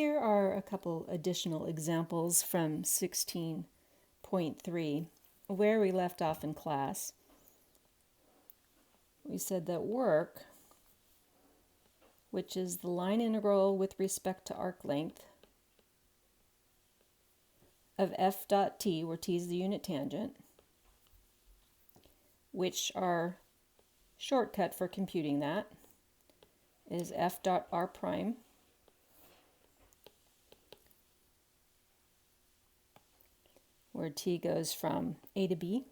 Here are a couple additional examples from 16.3, where we left off in class. We said that work, which is the line integral with respect to arc length of f dot t, where t is the unit tangent, which our shortcut for computing that is f dot r prime, where t goes from a to b.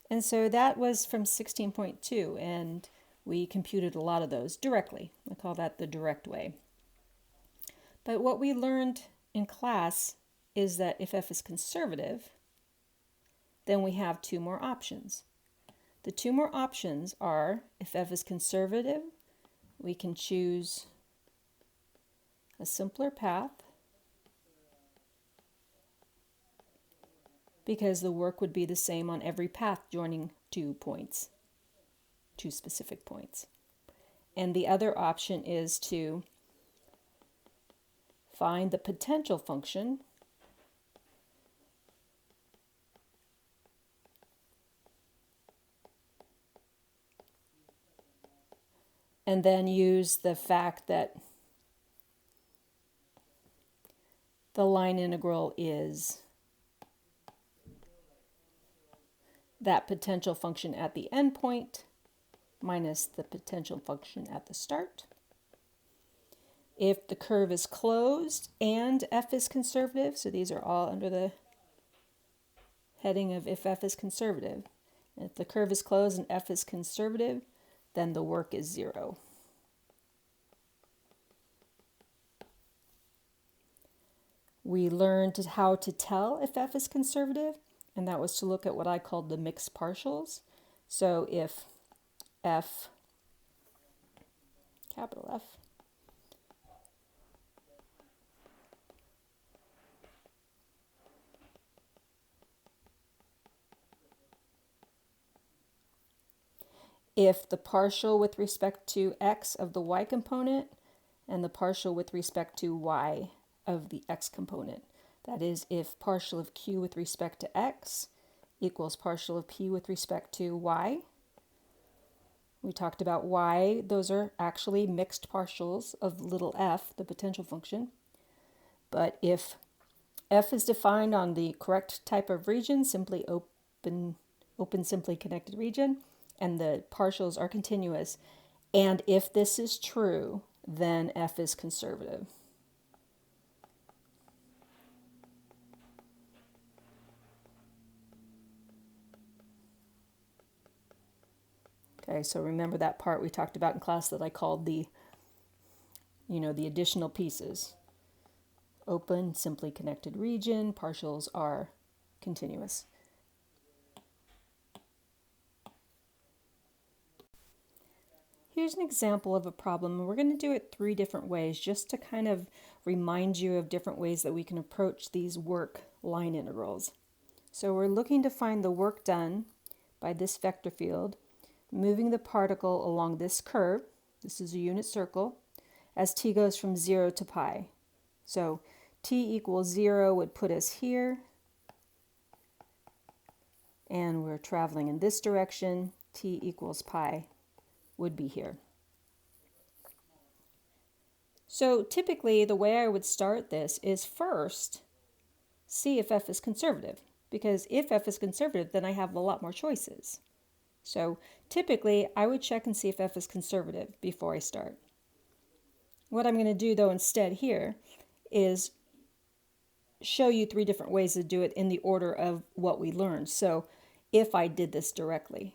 And so that was from 16.2, and we computed a lot of those directly. I call that the direct way. But what we learned in class is that if f is conservative, then we have two more options. The two more options are, if f is conservative, we can choose a simpler path, because the work would be the same on every path joining two specific points. And the other option is to find the potential function and then use the fact that the line integral is that potential function at the endpoint minus the potential function at the start. If the curve is closed and f is conservative, so these are all under the heading of if f is conservative, and if the curve is closed and f is conservative, then the work is 0. We learned how to tell if f is conservative, and that was to look at what I called the mixed partials. So if f, capital F, if the partial with respect to x of the y component and the partial with respect to y of the x component. That is, if partial of q with respect to x equals partial of p with respect to y. We talked about y, those are actually mixed partials of little f, the potential function. But if f is defined on the correct type of region, simply open simply connected region, and the partials are continuous, and if this is true, then f is conservative. Okay, so remember that part we talked about in class that I called the additional pieces. Open, simply connected region, partials are continuous. Here's an example of a problem, and we're going to do it 3 different ways just to kind of remind you of different ways that we can approach these work line integrals. So we're looking to find the work done by this vector field, moving the particle along this curve, this is a unit circle, as t goes from 0 to pi. So t equals 0 would put us here, and we're traveling in this direction. T equals pi would be here. So typically the way I would start this is first see if f is conservative, because if f is conservative, then I have a lot more choices. So typically I would check and see if f is conservative before I start. What I'm going to do though instead here is show you 3 different ways to do it in the order of what we learned. So if I did this directly.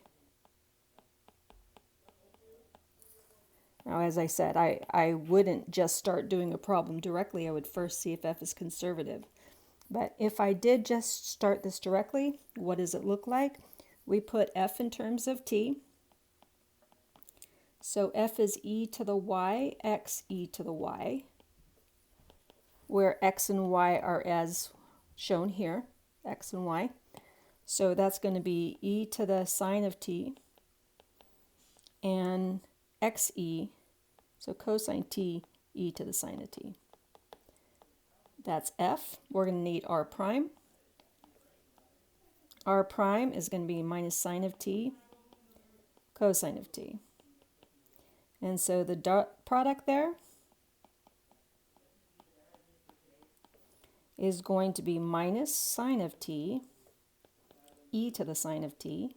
Now, as I said, I wouldn't just start doing a problem directly. I would first see if f is conservative. But if I did just start this directly, what does it look like? We put f in terms of t. So f is e to the y, x e to the y, where x and y are as shown here, x and y. So that's going to be e to the sine of t and xe, so cosine t e to the sine of t. That's f. We're going to need r prime. R prime is going to be minus sine of t cosine of t. And so the dot product there is going to be minus sine of t e to the sine of t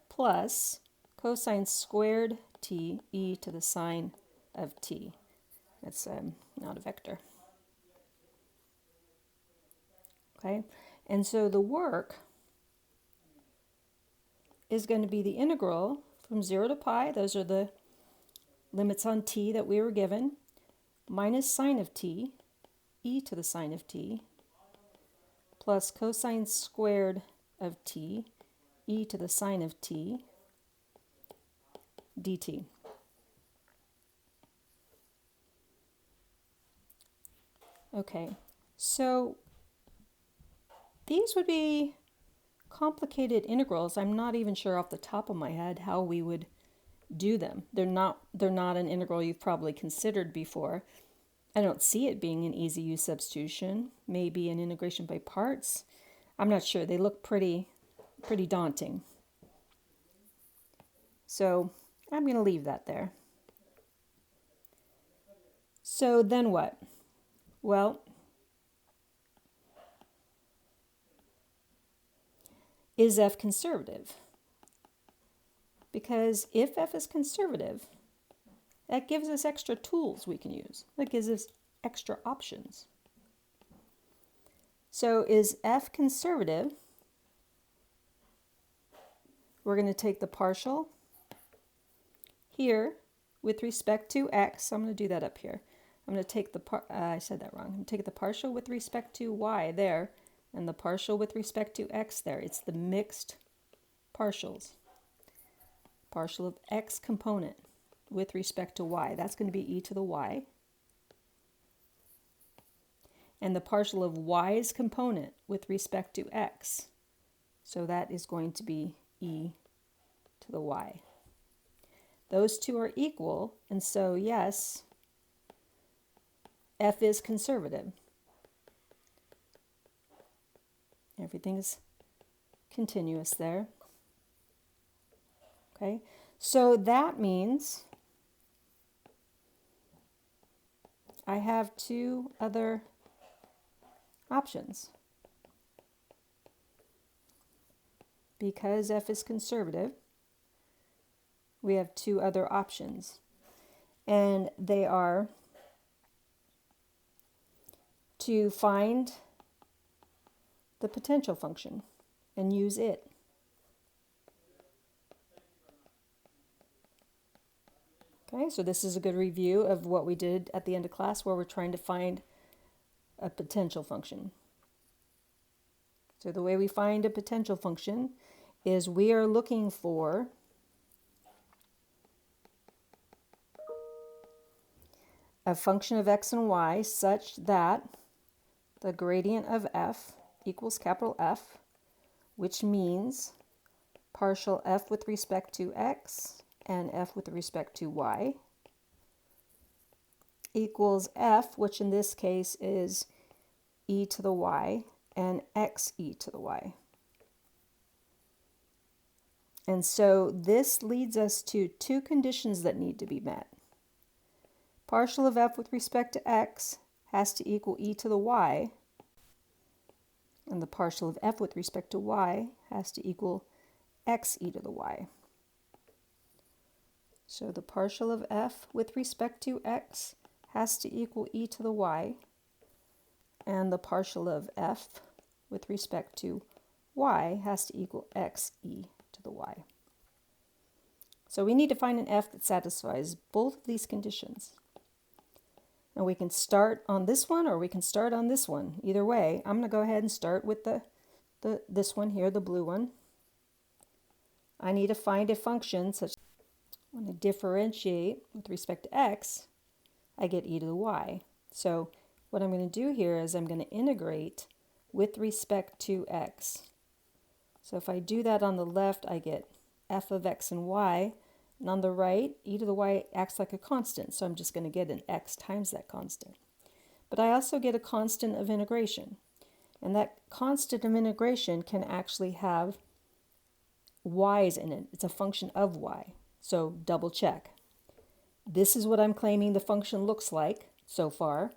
plus cosine squared t e to the sine of t. That's not a vector. Okay, and so the work is going to be the integral from 0 to pi, those are the limits on t that we were given, minus sine of t, e to the sine of t, plus cosine squared of t, e to the sine of t, dt. Okay, so these would be complicated integrals. I'm not even sure off the top of my head how we would do them. They're not an integral you've probably considered before. I don't see it being an easy use substitution, maybe an integration by parts. I'm not sure. They look pretty daunting. So I'm going to leave that there. So then what? Well, is f conservative? Because if f is conservative, that gives us extra tools we can use. That gives us extra options. So is f conservative? We're going to take the partial here with respect to x. I'm going to do that up here. I'm going to take the I said that wrong. I'm going to take the partial with respect to y there and the partial with respect to x there. It's the mixed partials. Partial of x component with respect to y. That's going to be e to the y. And the partial of y's component with respect to x. So that is going to be e to the y. Those two are equal, and so yes, f is conservative. Everything's continuous there. Okay, so that means I have two other options. Because f is conservative, we have two other options. And they are to find the potential function and use it. Okay, so this is a good review of what we did at the end of class where we're trying to find a potential function. So the way we find a potential function is we are looking for a function of x and y such that the gradient of f equals capital F, which means partial f with respect to x and f with respect to y equals f, which in this case is e to the y and x e to the y. And so this leads us to two conditions that need to be met. Partial of f with respect to x has to equal e to the y, and the partial of f with respect to y has to equal x e to the y. So the partial of f with respect to x has to equal e to the y, and the partial of f with respect to y has to equal x e to the y. So we need to find an f that satisfies both of these conditions. And we can start on this one or we can start on this one. Either way, I'm going to go ahead and start with this one here, the blue one. I need to find a function such that when I differentiate with respect to x, I get e to the y. So what I'm going to do here is I'm going to integrate with respect to x. So if I do that on the left, I get f of x and y, And on the right, e to the y acts like a constant, so I'm just going to get an x times that constant. But I also get a constant of integration. And that constant of integration can actually have y's in it. It's a function of y. So double check. This is what I'm claiming the function looks like so far.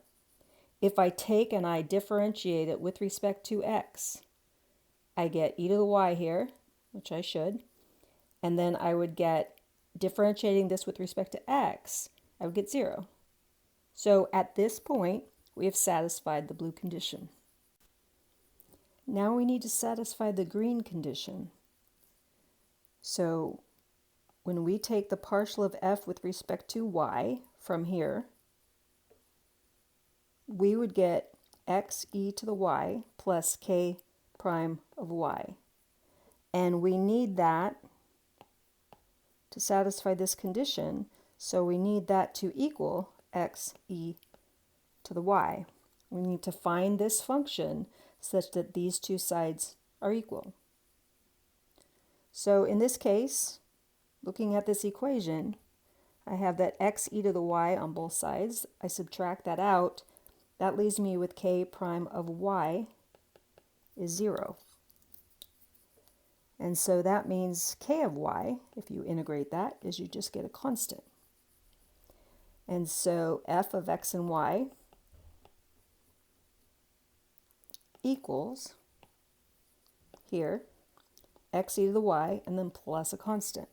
If I take and I differentiate it with respect to x, I get e to the y here, which I should, and then I would get, differentiating this with respect to x, I would get 0. So at this point, we have satisfied the blue condition. Now we need to satisfy the green condition. So when we take the partial of f with respect to y from here, we would get x e to the y plus k prime of y. And we need that to satisfy this condition, so we need that to equal x e to the y. We need to find this function such that these two sides are equal. So in this case, looking at this equation, I have that x e to the y on both sides. I subtract that out. That leaves me with k prime of y is 0. And so that means k of y, if you integrate that, is you just get a constant. And so f of x and y equals, here, x e to the y, and then plus a constant.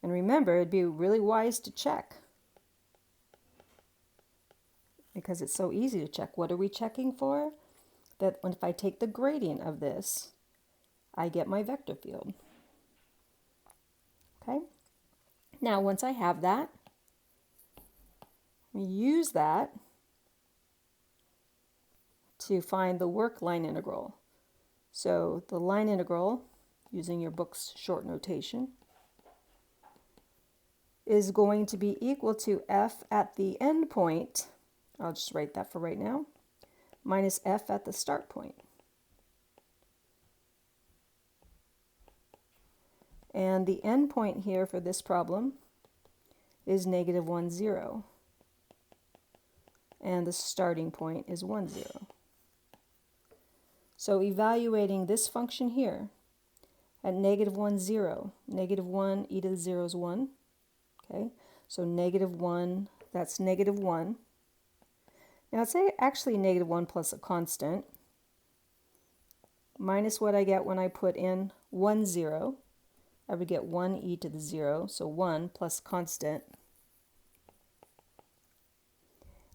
And remember, it'd be really wise to check, because it's so easy to check. What are we checking for? That if I take the gradient of this, I get my vector field. Okay? Now, once I have that, we use that to find the work line integral. So the line integral, using your book's short notation, is going to be equal to f at the end point, I'll just write that for right now, minus f at the start point. And the end point here for this problem is negative 1, 0. And the starting point is 1, 0. So evaluating this function here at negative 1, 0, negative 1 e to the 0 is 1. Okay, so negative 1, that's negative 1. Now it's actually negative 1 plus a constant, minus what I get when I put in 1, 0. I would get 1 e to the 0, so 1 plus constant.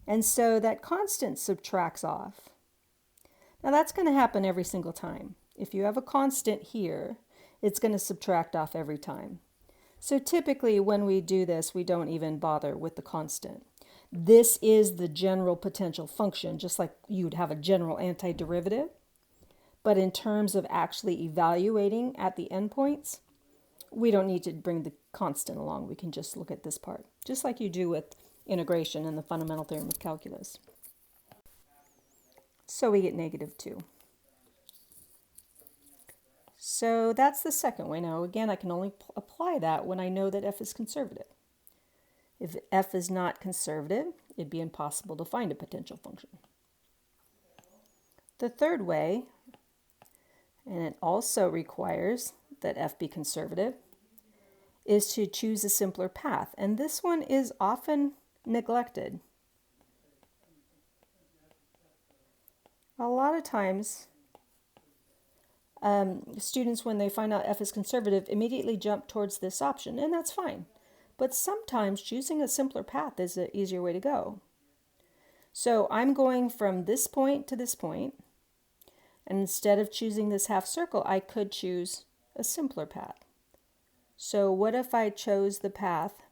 And so that constant subtracts off. Now that's going to happen every single time. If you have a constant here, it's going to subtract off every time. So typically when we do this, we don't even bother with the constant. This is the general potential function, just like you'd have a general antiderivative. But in terms of actually evaluating at the endpoints, we don't need to bring the constant along. We can just look at this part, just like you do with integration and the fundamental theorem of calculus. So we get negative 2. So that's the second way. Now again, I can only apply that when I know that f is conservative. If f is not conservative, it'd be impossible to find a potential function. The third way, and it also requires that f be conservative, is to choose a simpler path. And this one is often neglected. A lot of times, students, when they find out f is conservative, immediately jump towards this option, and that's fine. But sometimes choosing a simpler path is an easier way to go. So I'm going from this point to this point, and instead of choosing this half circle, I could choose a simpler path. So what if I chose the path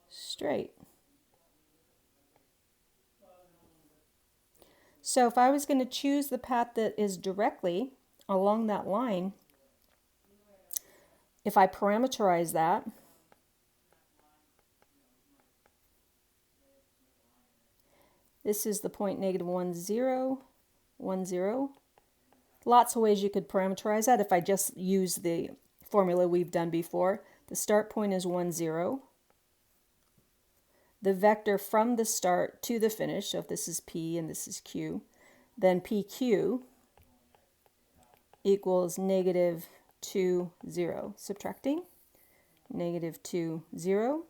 straight? So if I was going to choose the path that is directly along that line, if I parameterize that, This is the point negative 1, 0, 1, 0. Lots of ways you could parameterize that if I just use the formula we've done before. The start point is 1, 0. The vector from the start to the finish, so if this is P and this is Q, then PQ equals negative 2, 0. Subtracting, negative 2, 0.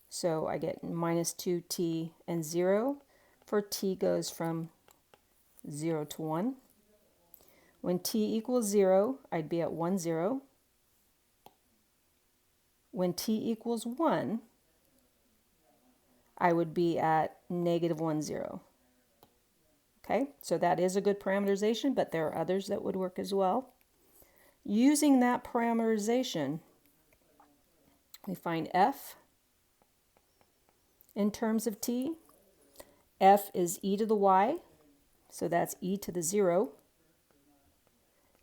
So I get minus 2t and 0 for t goes from 0 to 1. When t equals 0, I'd be at 1, 0. When t equals 1, I would be at negative 1, 0. Okay, so that is a good parameterization, but there are others that would work as well. Using that parameterization, we find f in terms of t. F is e to the y, so that's e to the 0.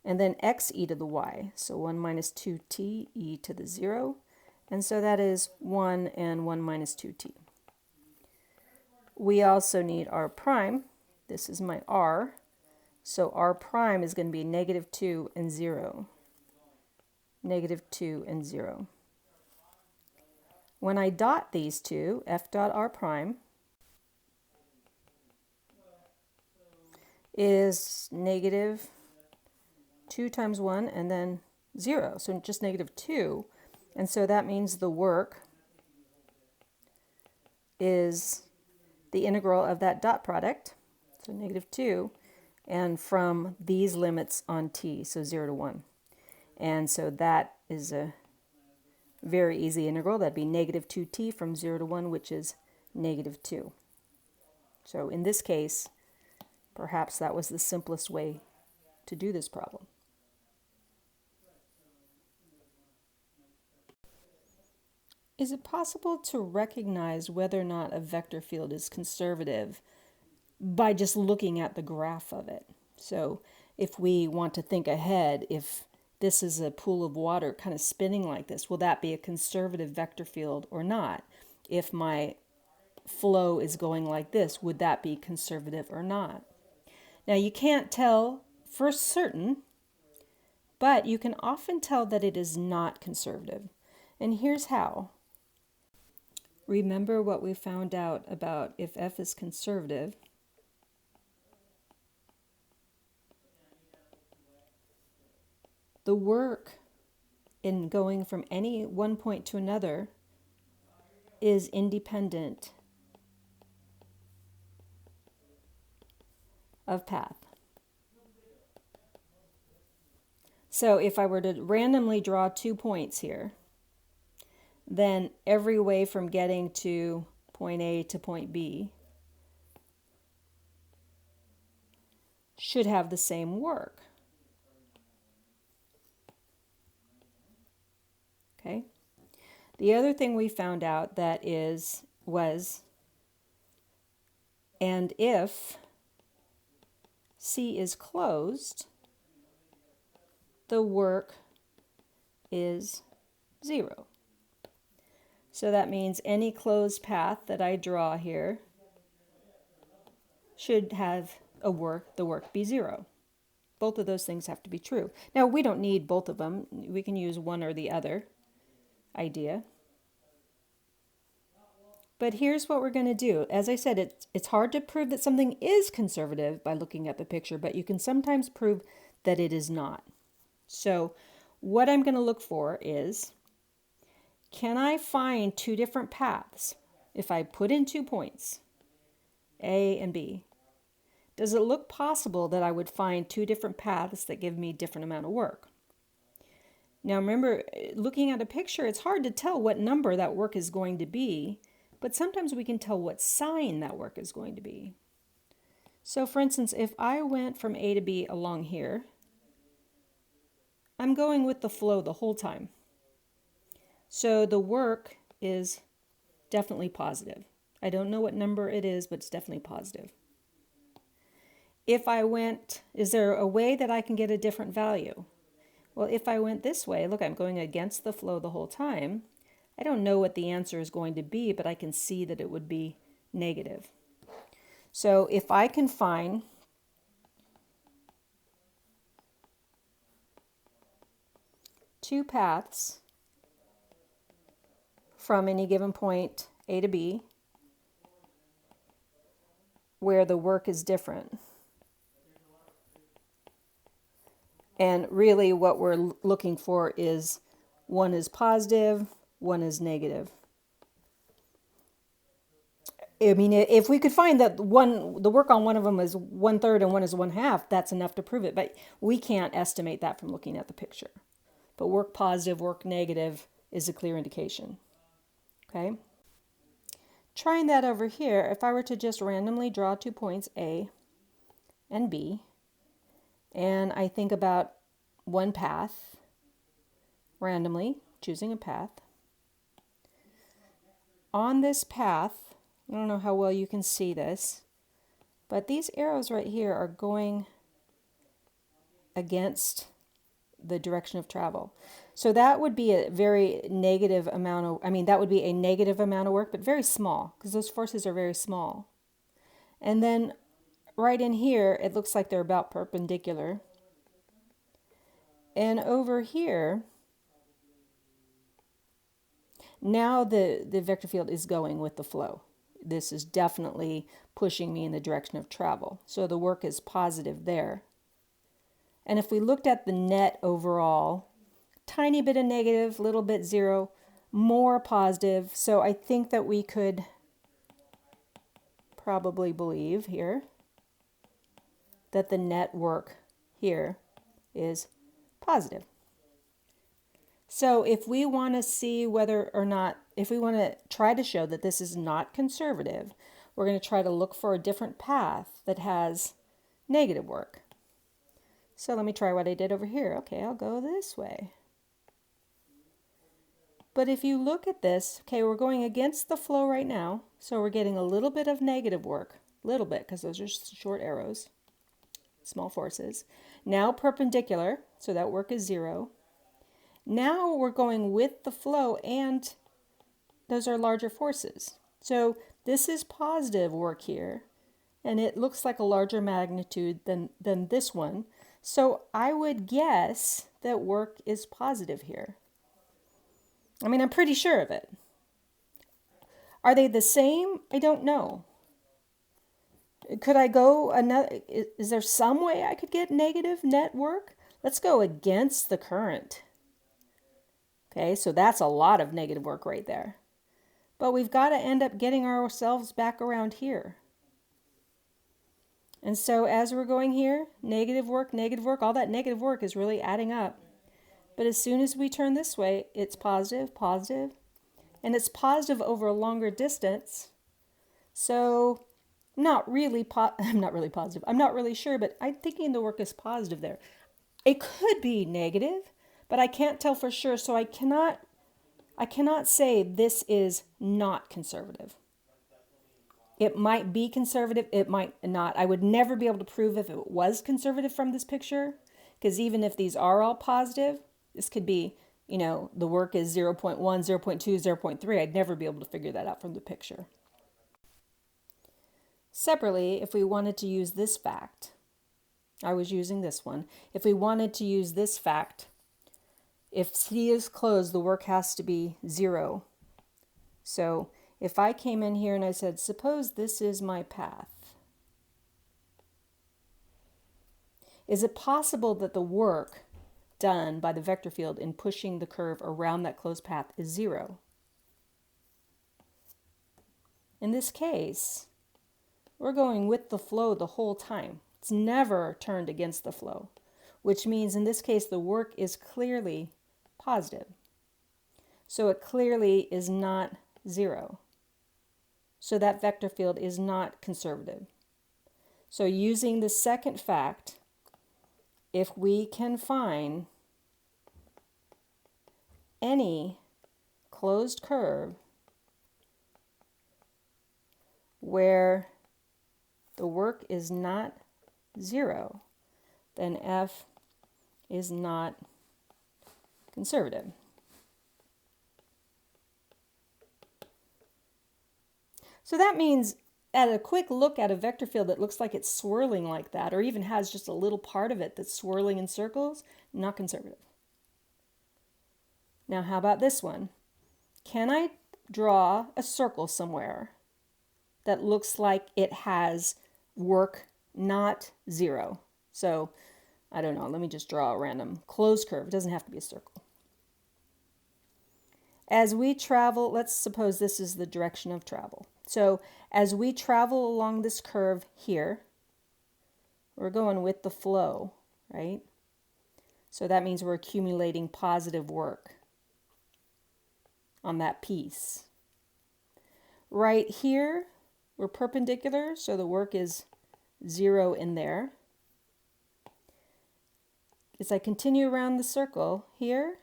And then x e to the y, so 1 minus 2t e to the 0. And so that is 1 and 1 minus 2t. We also need r prime. This is my r. So r prime is going to be negative 2 and 0. Negative 2 and 0. When I dot these two, f dot r prime is negative 2 times 1 and then 0. So just negative 2. And so that means the work is the integral of that dot product, so negative 2, and from these limits on t, so 0 to 1. And so that is a very easy integral. That'd be negative 2t from 0 to 1, which is negative 2. So in this case, perhaps that was the simplest way to do this problem. Is it possible to recognize whether or not a vector field is conservative by just looking at the graph of it? So if we want to think ahead, if this is a pool of water kind of spinning like this, will that be a conservative vector field or not? If my flow is going like this, would that be conservative or not? Now you can't tell for certain, but you can often tell that it is not conservative. And here's how. Remember what we found out about if f is conservative. The work in going from any one point to another is independent of path. So if I were to randomly draw 2 points here, then every way from getting to point A to point B should have the same work. Okay. The other thing we found out that was, and if C is closed, the work is 0. So that means any closed path that I draw here should have the work be 0. Both of those things have to be true. Now we don't need both of them. We can use one or the other idea. But here's what we're going to do. As I said, it's hard to prove that something is conservative by looking at the picture, but you can sometimes prove that it is not. So what I'm going to look for is, can I find 2 different paths if I put in 2 points, A and B? Does it look possible that I would find 2 different paths that give me different amount of work? Now remember, looking at a picture, it's hard to tell what number that work is going to be, but sometimes we can tell what sign that work is going to be. So for instance, if I went from A to B along here, I'm going with the flow the whole time. So the work is definitely positive. I don't know what number it is, but it's definitely positive. If I went, is there a way that I can get a different value? Well, if I went this way, look, I'm going against the flow the whole time. I don't know what the answer is going to be, but I can see that it would be negative. So if I can find two paths from any given point A to B where the work is different, and really what we're looking for is one is positive, one is negative. I mean, if we could find that the work on one of them is 1/3 and one is 1/2, that's enough to prove it. But we can't estimate that from looking at the picture. But work positive, work negative is a clear indication. Okay? Trying that over here, if I were to just randomly draw 2 points, A and B, and I think about one path, randomly choosing a path. On this path, I don't know how well you can see this, but these arrows right here are going against the direction of travel. So that would be a very negative amount of, that would be a negative amount of work, but very small, because those forces are very small. And then right in here, it looks like they're about perpendicular. And over here, now the vector field is going with the flow. This is definitely pushing me in the direction of travel. So the work is positive there. And if we looked at the net overall, tiny bit of negative, little bit zero, more positive. So I think that we could probably believe here that the net work here is positive. So if we want to see whether or not, if we want to try to show that this is not conservative, we're going to try to look for a different path that has negative work. So let me try what I did over here. Okay, I'll go this way. But if you look at this, okay, we're going against the flow right now, so we're getting a little bit of negative work, a little bit, because those are short arrows, small forces. Now perpendicular, so that work is 0. Now we're going with the flow, and those are larger forces. So this is positive work here, and it looks like a larger magnitude than this one. So I would guess that work is positive here. I mean, I'm pretty sure of it. Are they the same? I don't know. Could I go another? Is there some way I could get negative net work? Let's go against the current. Okay, so that's a lot of negative work right there. But we've got to end up getting ourselves back around here. And so as we're going here, negative work, all that negative work is really adding up. But as soon as we turn this way, it's positive, positive, and it's positive over a longer distance. So I'm not really positive. I'm not really sure, but I'm thinking the work is positive there. It could be negative, but I can't tell for sure, so I cannot say this is not conservative. It might be conservative, it might not. I would never be able to prove if it was conservative from this picture, because even if these are all positive, this could be, the work is 0.1, 0.2, 0.3. I'd never be able to figure that out from the picture. Separately, if we wanted to use this fact, I was using this one. If we wanted to use this fact, if C is closed, the work has to be 0. So if I came in here and I said, suppose this is my path, is it possible that the work done by the vector field in pushing the curve around that closed path is 0? In this case, we're going with the flow the whole time. It's never turned against the flow, which means in this case the work is clearly positive. So it clearly is not 0. So that vector field is not conservative. So using the second fact, if we can find any closed curve where the work is not 0, then F is not conservative. So that means at a quick look at a vector field that looks like it's swirling like that, or even has just a little part of it that's swirling in circles, not conservative. Now, how about this one? Can I draw a circle somewhere that looks like it has work not 0? So, I don't know, let me just draw a random closed curve. It doesn't have to be a circle. As we travel, let's suppose this is the direction of travel. So as we travel along this curve here, we're going with the flow, right? So that means we're accumulating positive work on that piece. Right here, we're perpendicular, so the work is 0 in there. As I continue around the circle here,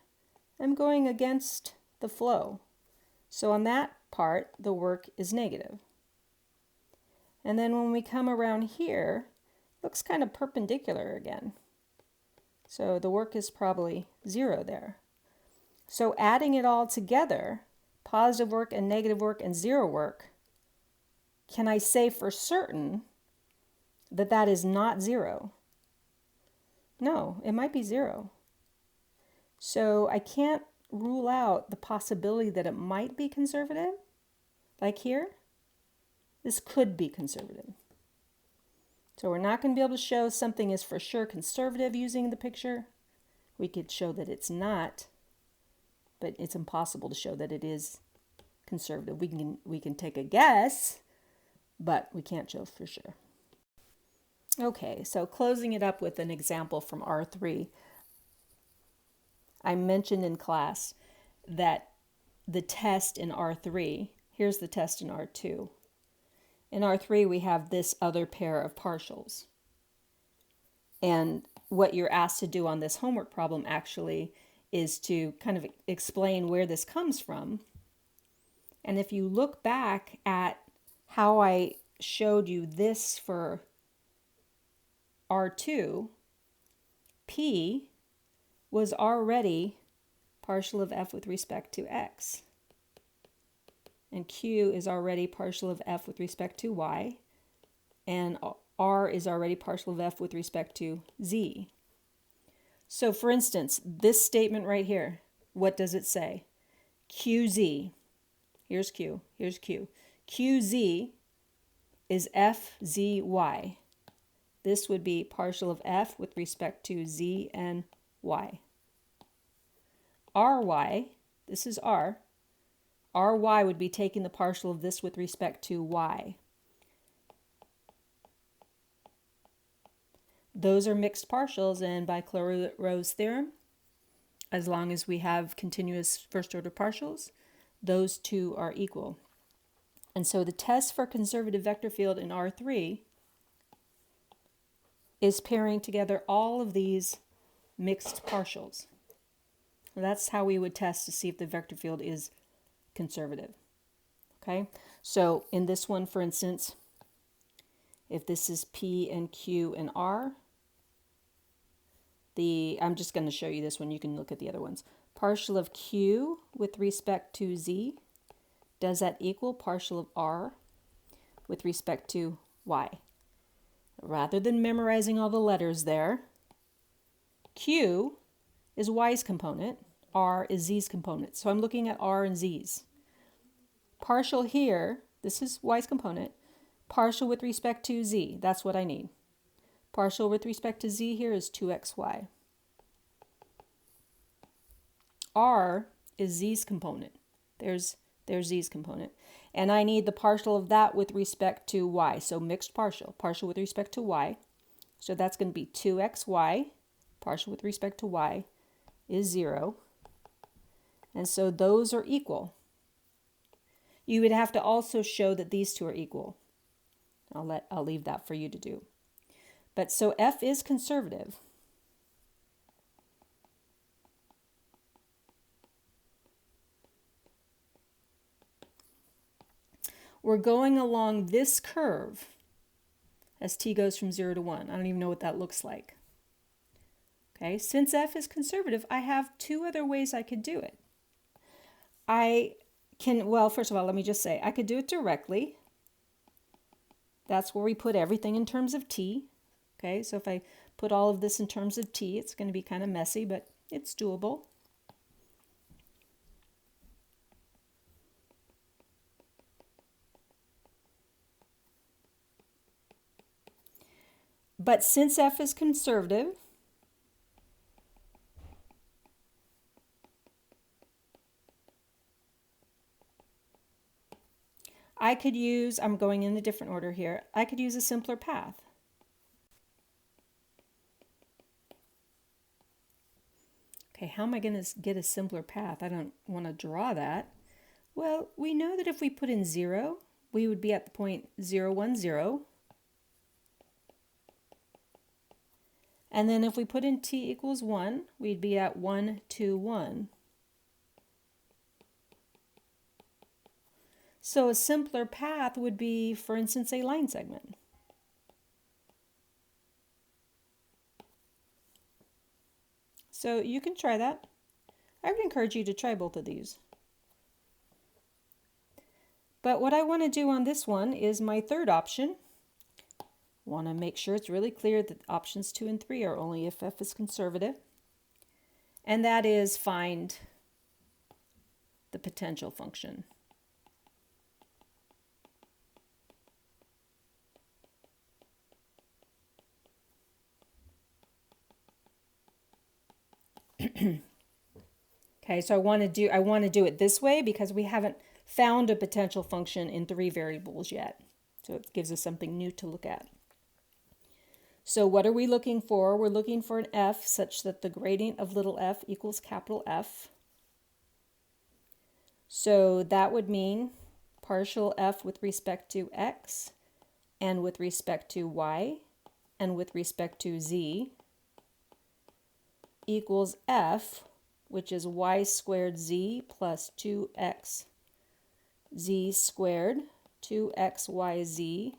I'm going against the flow. So on that part, the work is negative. And then when we come around here, it looks kind of perpendicular again. So the work is probably 0 there. So adding it all together, positive work and negative work and 0 work, can I say for certain that that is not 0? No, it might be 0. So I can't rule out the possibility that it might be conservative. Like here, this could be conservative. So we're not going to be able to show something is for sure conservative using the picture. We could show that it's not, but it's impossible to show that it is conservative. We can take a guess, but we can't show for sure. Okay, so closing it up with an example from R3. I mentioned in class that the test in R3, here's the test in R2. In R3, we have this other pair of partials. And what you're asked to do on this homework problem actually is to kind of explain where this comes from. And if you look back at how I showed you this for R2, P was already partial of f with respect to x. And Q is already partial of f with respect to y. And R is already partial of f with respect to z. So for instance, this statement right here, what does it say? QZ, here's Q, here's Q. QZ is FZY. This would be partial of f with respect to z and y. RY, this is R. RY would be taking the partial of this with respect to y. Those are mixed partials, and by Clairaut's theorem, as long as we have continuous first-order partials, those two are equal. And so the test for conservative vector field in R3 is pairing together all of these mixed partials. That's how we would test to see if the vector field is conservative. Okay, so in this one, for instance, if this is P and Q and R, I'm just going to show you this one. You can look at the other ones. Partial of Q with respect to Z, does that equal partial of R with respect to Y? Rather than memorizing all the letters there, Q is Y's component, R is Z's component. So I'm looking at R and Z's. Partial here, this is Y's component. Partial with respect to Z, that's what I need. Partial with respect to Z here is 2xy. R is Z's component. There's Z's component. And I need the partial of that with respect to Y. So mixed partial. Partial with respect to Y. So that's going to be 2xy. Partial with respect to Y is 0. And so those are equal. You would have to also show that these two are equal. I'll leave that for you to do. But so F is conservative. We're going along this curve as t goes from 0 to 1. I don't even know what that looks like. Okay, since F is conservative, I have two other ways I could do it. I can, well, first of all, let me just say, I could do it directly. That's where we put everything in terms of t. Okay, so if I put all of this in terms of t, it's going to be kind of messy, but it's doable. But since f is conservative, I could use, I'm going in a different order here, I could use a simpler path. Okay, how am I going to get a simpler path? I don't want to draw that. Well, we know that if we put in 0, we would be at the point 0, 1, 0. And then if we put in t equals 1, we'd be at 1, 2, 1. So a simpler path would be, for instance, a line segment. So you can try that. I would encourage you to try both of these. But what I want to do on this one is my third option. Want to make sure it's really clear that options 2 and 3 are only if f is conservative. And that is find the potential function. Okay, so I want to do it this way because we haven't found a potential function in 3 variables yet. So it gives us something new to look at. So what are we looking for? We're looking for an f such that the gradient of little f equals capital F. So that would mean partial f with respect to x and with respect to y and with respect to z equals f, which is y squared z plus 2x z squared, 2xyz,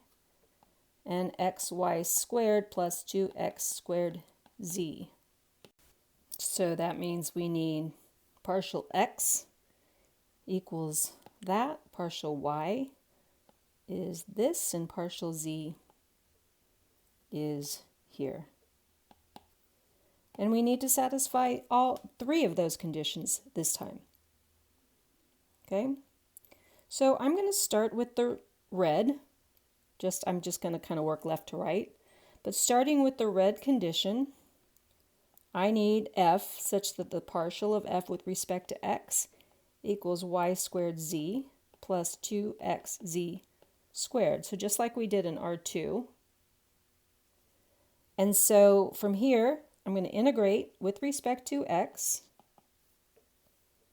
and xy squared plus 2x squared z. So that means we need partial x equals that, partial y is this, and partial z is here. And we need to satisfy all 3 of those conditions this time. Okay, so I'm going to start with the red. I'm just going to kind of work left to right. But starting with the red condition, I need f such that the partial of f with respect to x equals y squared z plus 2xz squared. So just like we did in R2. And so from here, I'm going to integrate with respect to x.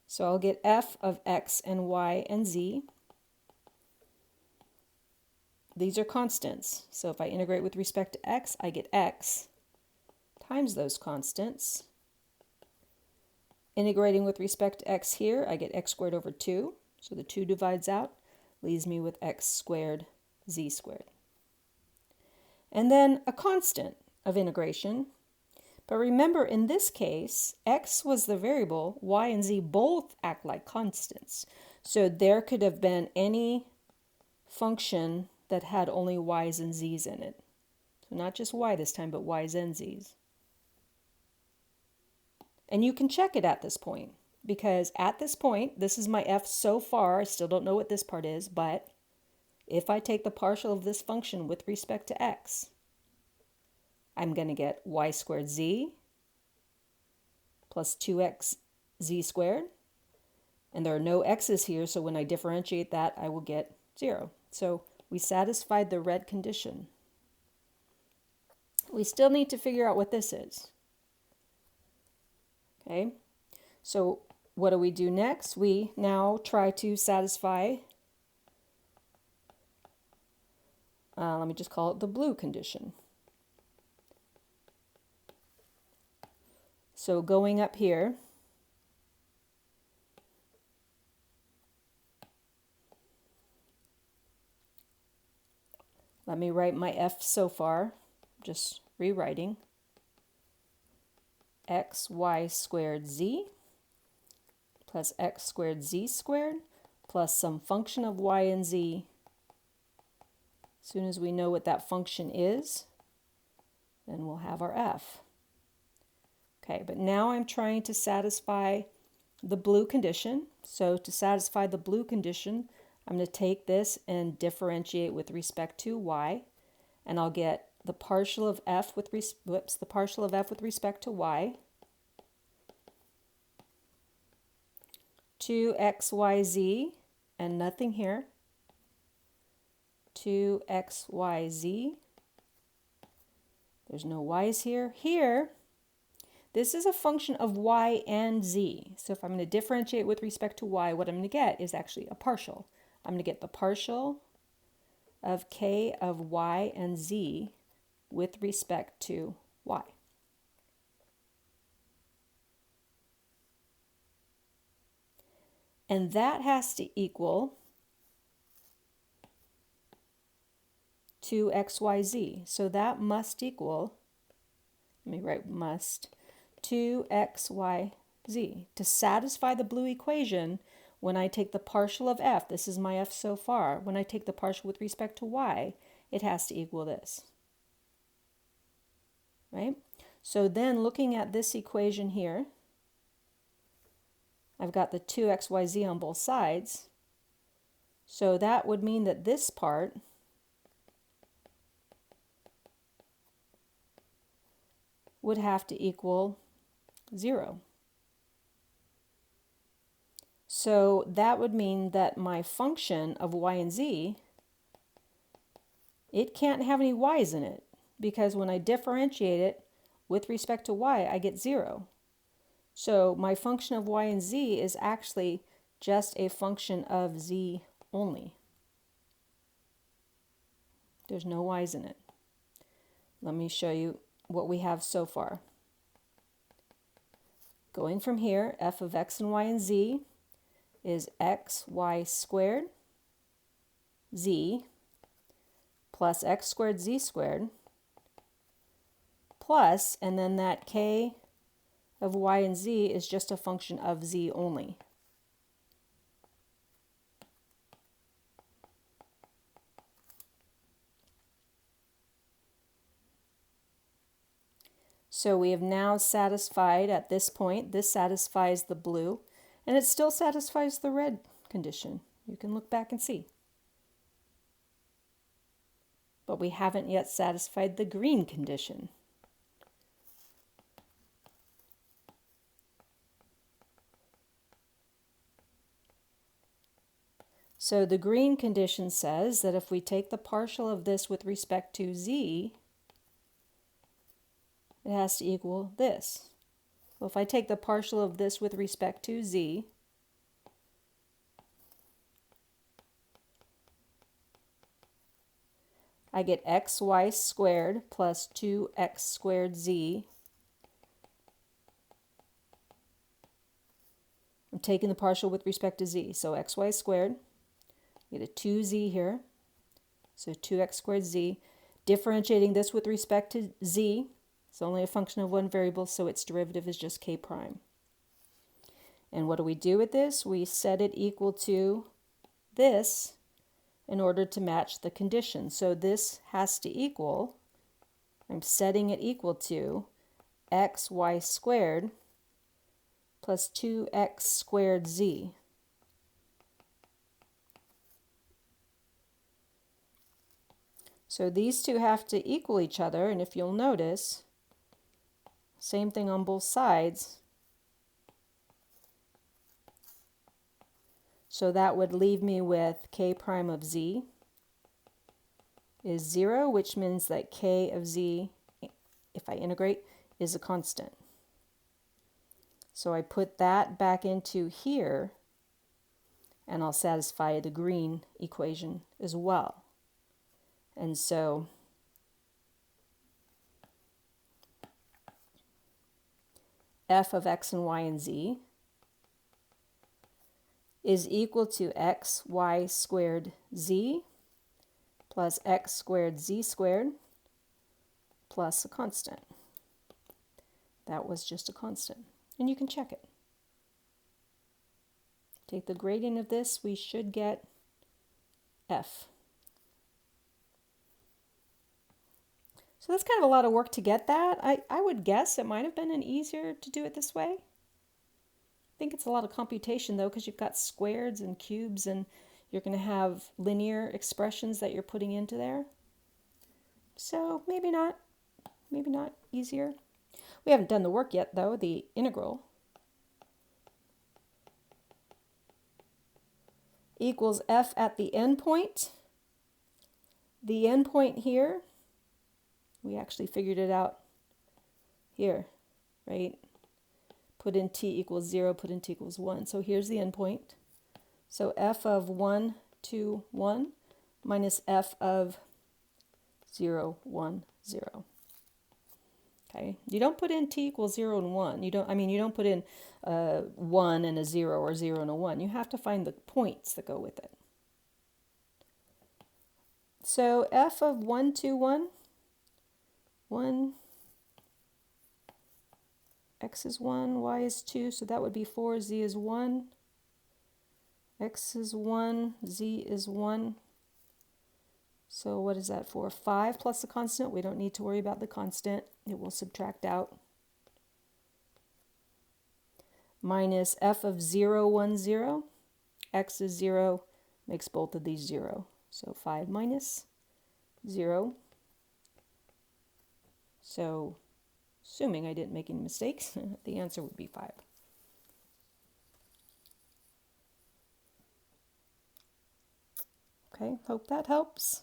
So I'll get f of x and y and z. These are constants. So if I integrate with respect to x, I get x times those constants. Integrating with respect to x here, I get x squared over 2. So the 2 divides out, leaves me with x squared z squared. And then a constant of integration. But remember, in this case, x was the variable, y and z both act like constants. So there could have been any function that had only y's and z's in it. So not just y this time, but y's and z's. And you can check it at this point, because at this point, this is my f so far. I still don't know what this part is, but if I take the partial of this function with respect to x, I'm going to get y squared z plus 2x z squared. And there are no x's here, so when I differentiate that, I will get 0. So we satisfied the red condition. We still need to figure out what this is. Okay, so what do we do next? We now try to satisfy, let me just call it the blue condition. So going up here, let me write my f so far, just rewriting. X y squared z plus x squared z squared plus some function of y and z As soon as we know what that function is, then we'll have our f. Okay, but now I'm trying to satisfy the blue condition. So to satisfy the blue condition, I'm going to take this and differentiate with respect to y, and I'll get the partial of f with respect to y, 2xyz, and nothing here, 2xyz. There's no y's here. Here, this is a function of y and z. So if I'm going to differentiate with respect to y, what I'm going to get is actually a partial. I'm going to get the partial of k of y and z with respect to y. And that has to equal 2xyz. So that must equal, let me write must, 2xyz. To satisfy the blue equation, when I take the partial of f, this is my f so far, when I take the partial with respect to y, it has to equal this. Right? So then looking at this equation here, I've got the 2xyz on both sides. So that would mean that this part would have to equal 0. So that would mean that my function of y and z, it can't have any y's in it, because when I differentiate it with respect to y, I get 0. So my function of y and z is actually just a function of z only. There's no y's in it. Let me show you what we have so far. Going from here, f of x and y and z is xy squared z plus x squared z squared plus, and then that k of y and z is just a function of z only. So we have now satisfied, at this point, this satisfies the blue, and it still satisfies the red condition. You can look back and see. But we haven't yet satisfied the green condition. So the green condition says that if we take the partial of this with respect to z, it has to equal this. Well, if I take the partial of this with respect to z, I get xy squared plus 2x squared z. I'm taking the partial with respect to z, so xy squared. I get a 2z here, so 2x squared z. Differentiating this with respect to z, it's only a function of one variable, so its derivative is just k prime. And what do we do with this? We set it equal to this in order to match the condition. So this has to equal, I'm setting it equal to xy squared plus 2x squared z. So these two have to equal each other, and if you'll notice, same thing on both sides. So that would leave me with k prime of z is 0, which means that k of z, if I integrate, is a constant. So I put that back into here, and I'll satisfy the green equation as well. And so f of x and y and z is equal to xy squared z plus x squared z squared plus a constant. That was just a constant, and you can check it. Take the gradient of this, we should get f. So that's kind of a lot of work to get that. I would guess it might have been easier to do it this way. I think it's a lot of computation though, because you've got squares and cubes and you're going to have linear expressions that you're putting into there. So maybe not easier. We haven't done the work yet though, the integral. Equals f at the endpoint. The endpoint here, we actually figured it out here, right? Put in t equals 0, put in t equals 1. So here's the endpoint. So f of 1, 2, 1 minus f of 0, 1, 0. Okay, you don't put in t equals 0 and 1. You don't put in 1 and a 0 or 0 and a 1. You have to find the points that go with it. So f of 1, 2, 1, 1, x is 1, y is 2, so that would be 4, z is 1, x is 1, z is 1. So what is that for? 5 plus the constant. We don't need to worry about the constant. It will subtract out. Minus f of 0, 1, 0. X is 0, makes both of these 0. So 5 minus 0. So assuming I didn't make any mistakes, the answer would be 5. Okay, hope that helps.